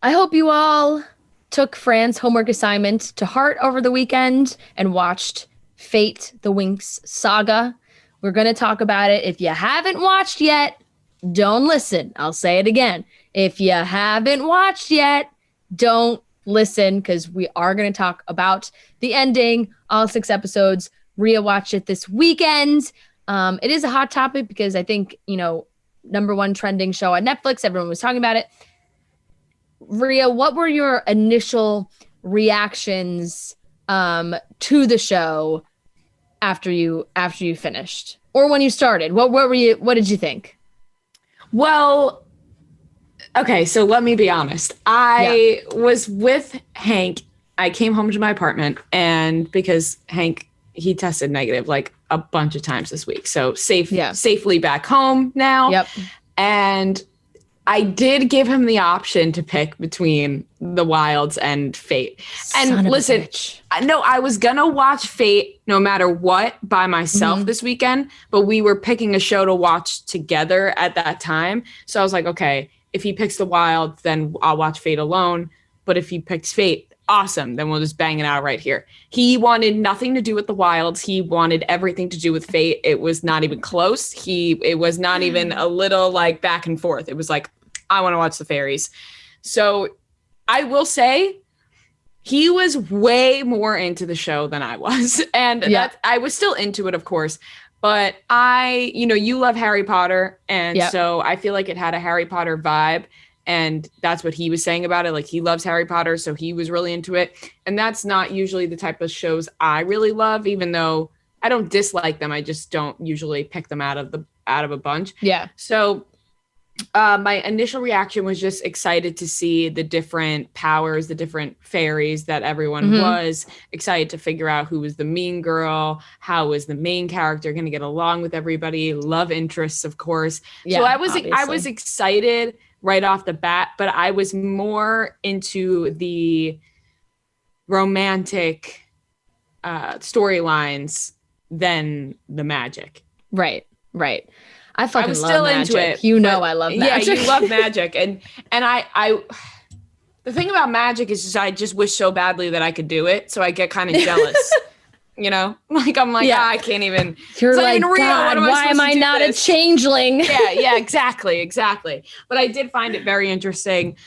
I hope you all took Fran's homework assignment to heart over the weekend and watched Fate, the Winx Saga. We're going to talk about it. If you haven't watched yet, don't listen. I'll say it again. If you haven't watched yet, don't listen because we are going to talk about the ending, all 6 episodes. Rhea watched it this weekend. It is a hot topic because I think, number one trending show on Netflix. Everyone was talking about it. Rhea, what were your initial reactions to the show after you finished, or when you started? What did you think? Well, okay, so let me be honest. I was with Hank. I came home to my apartment, and because Hank, he tested negative like a bunch of times this week, so safely back home now. Yep. And I did give him the option to pick between The Wilds and Fate. And listen, I was gonna watch Fate no matter what by myself this weekend, but we were picking a show to watch together at that time. So I was like, okay, if he picks The Wilds, then I'll watch Fate alone. But if he picks Fate, awesome, then we'll just bang it out right here. He wanted nothing to do with The Wilds. He wanted everything to do with Fate. It was not even close. It was not even a little like back and forth. It was like, I want to watch the fairies. So I will say he was way more into the show than I was. And I was still into it, of course. But you love Harry Potter. And so I feel like it had a Harry Potter vibe. And that's what he was saying about it. Like, he loves Harry Potter, so he was really into it. And that's not usually the type of shows I really love, even though I don't dislike them. I just don't usually pick them out of a bunch. Yeah. So my initial reaction was just excited to see the different powers, the different fairies that everyone was, excited to figure out who was the mean girl, how was the main character going to get along with everybody, love interests, of course. Yeah, so I was excited right off the bat, but I was more into the romantic storylines than the magic. Right. I was still love into magic. it. I love magic. Yeah, you love magic. And I the thing about magic is just I just wish so badly that I could do it. So I get kind of jealous. Like I'm like, I can't even. You're like, even real. God, why am I not a changeling? Yeah, exactly. But I did find it very interesting.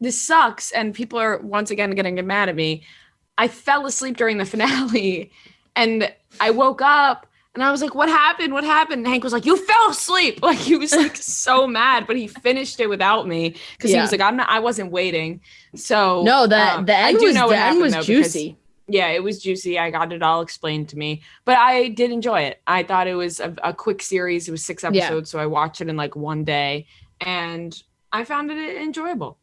This sucks, and people are once again going to get mad at me. I fell asleep during the finale, and I woke up, and I was like, "What happened? What happened?" And Hank was like, "You fell asleep!" Like, he was like so mad, but he finished it without me because he was like, I wasn't waiting." So no, the end was juicy. Yeah, it was juicy. I got it all explained to me, but I did enjoy it. I thought it was a quick series. It was 6 episodes, so I watched it in like one day, and I found it enjoyable.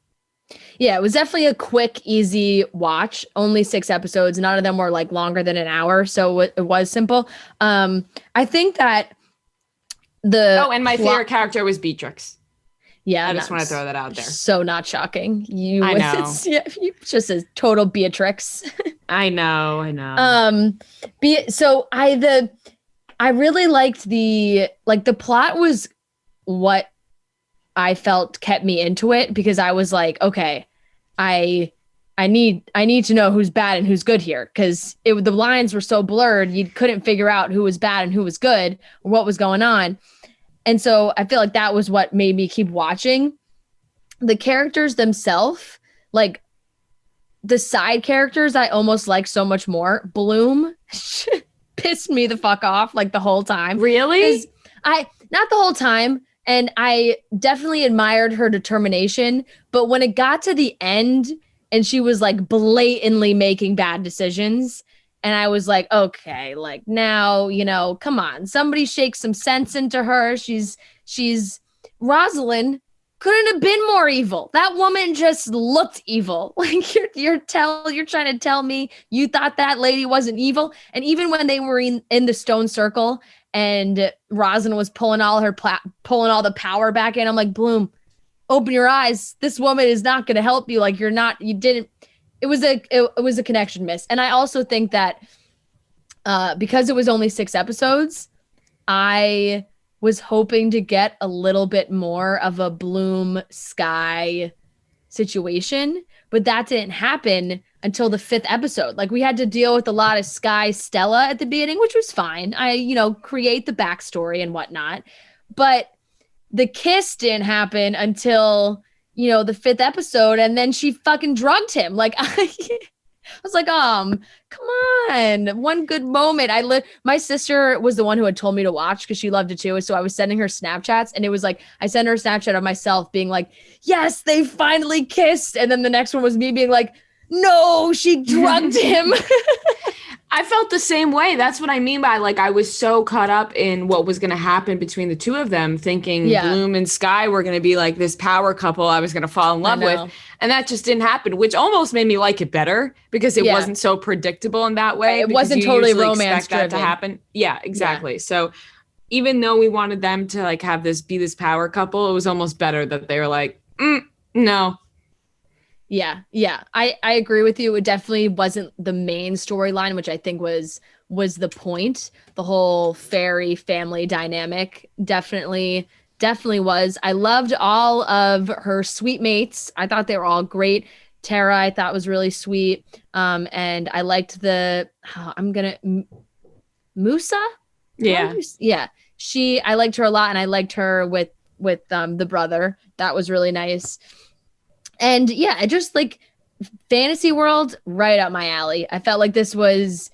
Yeah, it was definitely a quick, easy watch. Only 6 episodes. None of them were like longer than an hour, so it was simple. I think that and my favorite character was Beatrix. Yeah, I just want to throw that out there. So not shocking. I know. You're just a total Beatrix. I know. So I really liked the plot was what I felt kept me into it, because I was like, okay, I need to know who's bad and who's good here, because the lines were so blurred, you couldn't figure out who was bad and who was good or what was going on. And so I feel like that was what made me keep watching. The characters themselves, like the side characters, I almost like so much more. Bloom pissed me the fuck off like the whole time. Really? Not the whole time. And I definitely admired her determination. But when it got to the end and she was like blatantly making bad decisions, and I was like, okay, like now, come on, somebody shake some sense into her. She's Rosalind couldn't have been more evil. That woman just looked evil. Like you're trying to tell me you thought that lady wasn't evil. And even when they were in the stone circle and Rosalind was pulling all the power back in, I'm like, Bloom, open your eyes. This woman is not going to help you. Like it was a connection miss. And I also think that because it was only 6 episodes, I was hoping to get a little bit more of a Bloom Sky situation, but that didn't happen until the 5th episode. Like, we had to deal with a lot of Sky Stella at the beginning, which was fine. Create the backstory and whatnot. But the kiss didn't happen until, the 5th episode, and then she fucking drugged him. Like, I was like, come on, one good moment. My sister was the one who had told me to watch because she loved it too. So I was sending her Snapchats, and it was like, I sent her a Snapchat of myself being like, yes, they finally kissed. And then the next one was me being like, no, she drugged him. I felt the same way. That's what I mean by, like, I was so caught up in what was going to happen between the two of them, thinking Bloom and Sky were going to be like this power couple I was going to fall in love with. And that just didn't happen, which almost made me like it better because it wasn't so predictable in that way. It wasn't totally romance driven. That to happen. Yeah, exactly. Yeah. So even though we wanted them to like have be this power couple, it was almost better that they were like, no. Yeah. I agree with you. It definitely wasn't the main storyline, which I think was the point. The whole fairy family dynamic definitely was. I loved all of her sweet mates. I thought they were all great. Tara, I thought was really sweet. And I liked Musa? Yeah. Yeah. I liked her a lot, and I liked her with the brother. That was really nice. And yeah, it just like fantasy world, right up my alley. I felt like this was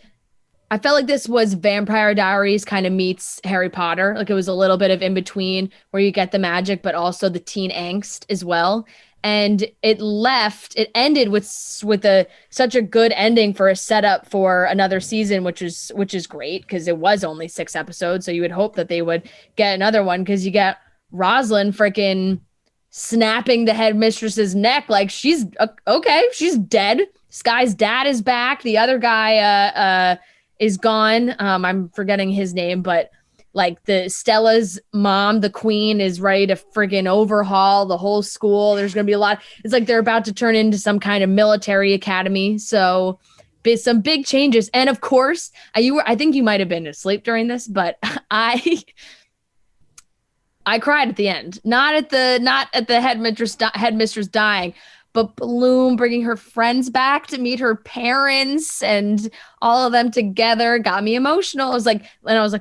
Vampire Diaries kind of meets Harry Potter. Like, it was a little bit of in between where you get the magic, but also the teen angst as well. And it ended with such a good ending for a setup for another season, which is great because it was only 6 episodes. So you would hope that they would get another one, because you get Rosalind freaking snapping the headmistress's neck. Like, she's okay, she's dead. Sky's dad is back. The other guy is gone. I'm forgetting his name, but like the Stella's mom, the queen, is ready to friggin' overhaul the whole school. There's going to be a lot. It's like they're about to turn into some kind of military academy. So some big changes. And of course, I think you might have been asleep during this, but I cried at the end. Not at the headmistress dying, but Bloom bringing her friends back to meet her parents, and all of them together got me emotional. I was like,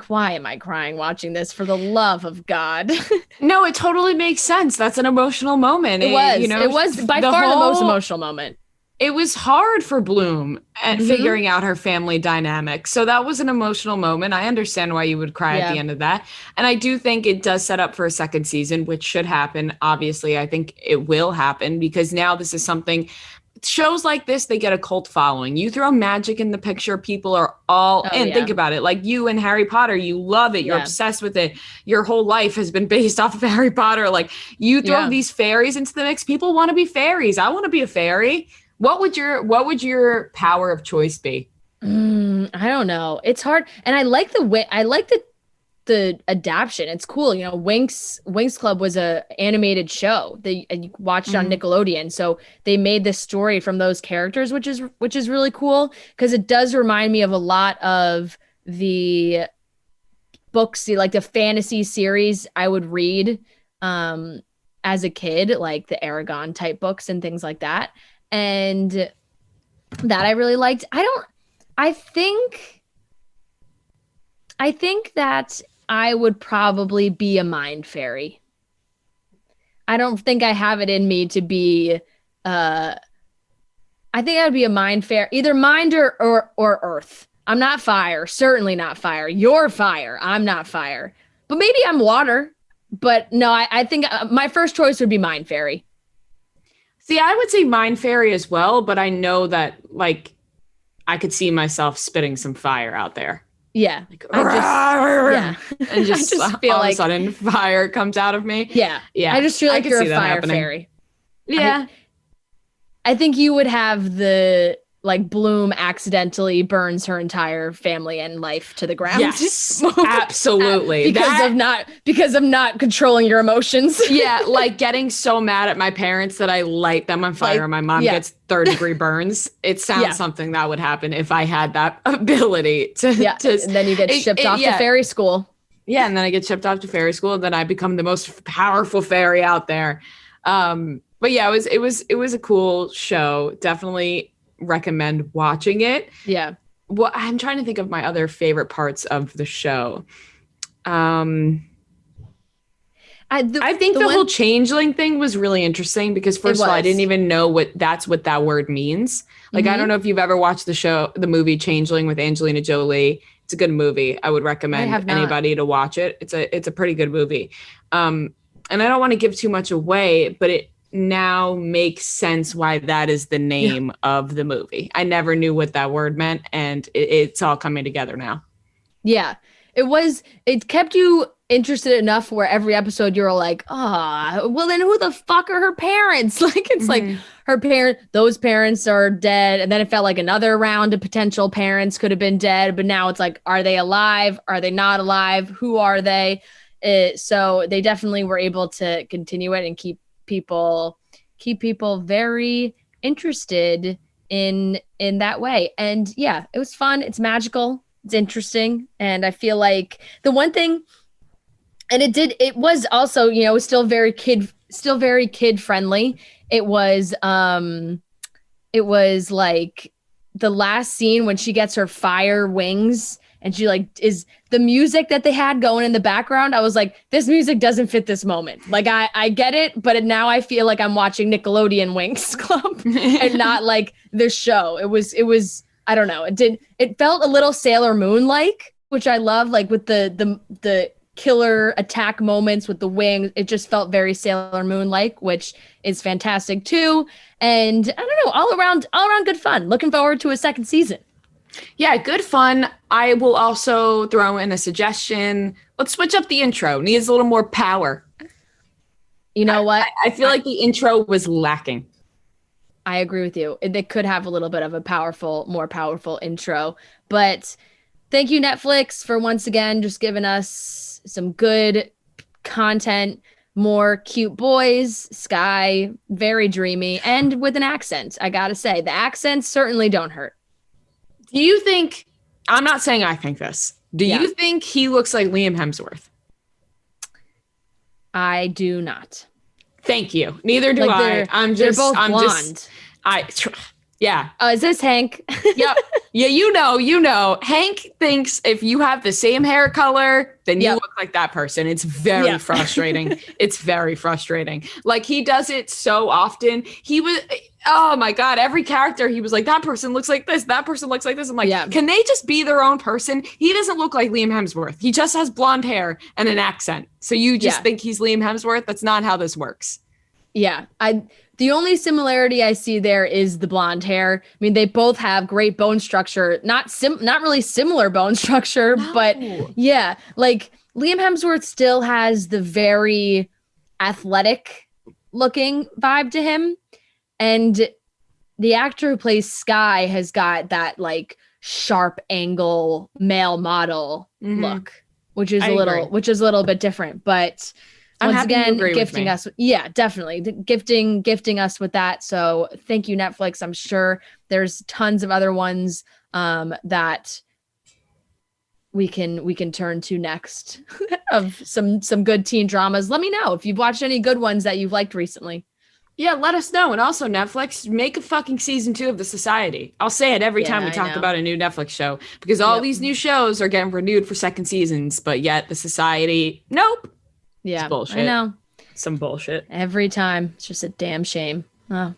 why am I crying watching this? For the love of God. No, it totally makes sense. That's an emotional moment. It was by far the most emotional moment. It was hard for Bloom at figuring out her family dynamic. So that was an emotional moment. I understand why you would cry at the end of that. And I do think it does set up for a second season, which should happen. Obviously, I think it will happen, because now this is something, shows like this, they get a cult following. You throw magic in the picture, people are all in. Think about it. Like you and Harry Potter, you love it. You're obsessed with it. Your whole life has been based off of Harry Potter. Like, you throw these fairies into the mix. People want to be fairies. I want to be a fairy. What would your power of choice be? I don't know. It's hard. And I like the adaptation. It's cool. Winx Club was a animated show that you watched on Nickelodeon. So they made this story from those characters, which is really cool, because it does remind me of a lot of the books, like the fantasy series I would read as a kid, like the Aragon type books and things like that. And that I really liked. I think that I would probably be a mind fairy. I don't think I have it in me to be I think I'd be a mind fairy, either mind or earth. I'm not fire, certainly not fire. You're fire. I'm not fire. But maybe I'm water. But no, I think my first choice would be mind fairy. See, I would say mind fairy as well, but I know that, like, I could see myself spitting some fire out there. Yeah. Like, and just feel all of a sudden fire comes out of me. Yeah. Yeah. I just feel like you're a fire fairy. Yeah. I think you would have the, like, Bloom accidentally burns her entire family and life to the ground. Yes, absolutely. Because of not controlling your emotions. Yeah, like getting so mad at my parents that I light them on fire and my mom gets 3rd-degree burns. It sounds something that would happen if I had that ability to. Yeah, and then you get shipped off to fairy school. Yeah, and then I get shipped off to fairy school, and then I become the most powerful fairy out there. But yeah, it was a cool show. Definitely recommend watching it. Yeah. Well, I'm trying to think of my other favorite parts of the show. I think the whole changeling thing was really interesting because first of all, I didn't even know what that word means. Like, I don't know if you've ever watched the movie Changeling with Angelina Jolie. It's a good movie. I would recommend anybody to watch it. It's a pretty good movie. And I don't want to give too much away, but it now makes sense why that is the name of the movie. I never knew what that word meant, and it's all coming together now. Yeah. It kept you interested enough where every episode you're like, well, then who the fuck are her parents? Like, it's like those parents are dead. And then it felt like another round of potential parents could have been dead. But now it's like, are they alive? Are they not alive? Who are they? So they definitely were able to continue it and keep people very interested in that way. And yeah, it was fun. It's magical. It's interesting. And I feel like the one thing, and it was also, it was still very kid friendly. It was like the last scene when she gets her fire wings and she like is the music that they had going in the background. I was like, this music doesn't fit this moment. Like, I get it, but now I feel like I'm watching Nickelodeon Winx Club and not like this show. It was, I don't know. It felt a little Sailor Moon like, which I love, like with the killer attack moments with the wings. It just felt very Sailor Moon like, which is fantastic too. And I don't know, all around good fun. Looking forward to a second season. Yeah, good fun. I will also throw in a suggestion. Let's switch up the intro. Needs a little more power. You know what? I feel like the intro was lacking. I agree with you. They could have a little bit of a more powerful intro. But thank you, Netflix, for once again just giving us some good content, more cute boys, Sky, very dreamy, and with an accent. I gotta say, the accents certainly don't hurt. Do you think, I'm not saying I think this, do you think he looks like Liam Hemsworth? I do not. Thank you. Neither do I. They're both blonde. Yeah. Is this Hank? Yep. Yeah, you know. Hank thinks if you have the same hair color, then you look like that person. It's very frustrating. It's very frustrating. Like, he does it so often. Oh my God, every character, he was like, that person looks like this. That person looks like this. I'm like, can they just be their own person? He doesn't look like Liam Hemsworth. He just has blonde hair and an accent. So you just think he's Liam Hemsworth? That's not how this works. Yeah. The only similarity I see there is the blonde hair. I mean, they both have great bone structure, not really similar bone structure, but yeah, like Liam Hemsworth still has the very athletic looking vibe to him. And the actor who plays Sky has got that like sharp angle male model look, which is a little bit different, but once again, gifting us. Yeah, definitely. Gifting us with that. So thank you, Netflix. I'm sure there's tons of other ones that we can turn to next of some good teen dramas. Let me know if you've watched any good ones that you've liked recently. Yeah, let us know. And also, Netflix, make a fucking season 2 of The Society. I'll say it every time we talk about a new Netflix show, because all these new shows are getting renewed for second seasons, but yet The Society, nope. Yeah, it's bullshit. I know. Some bullshit. Every time. It's just a damn shame. Oh.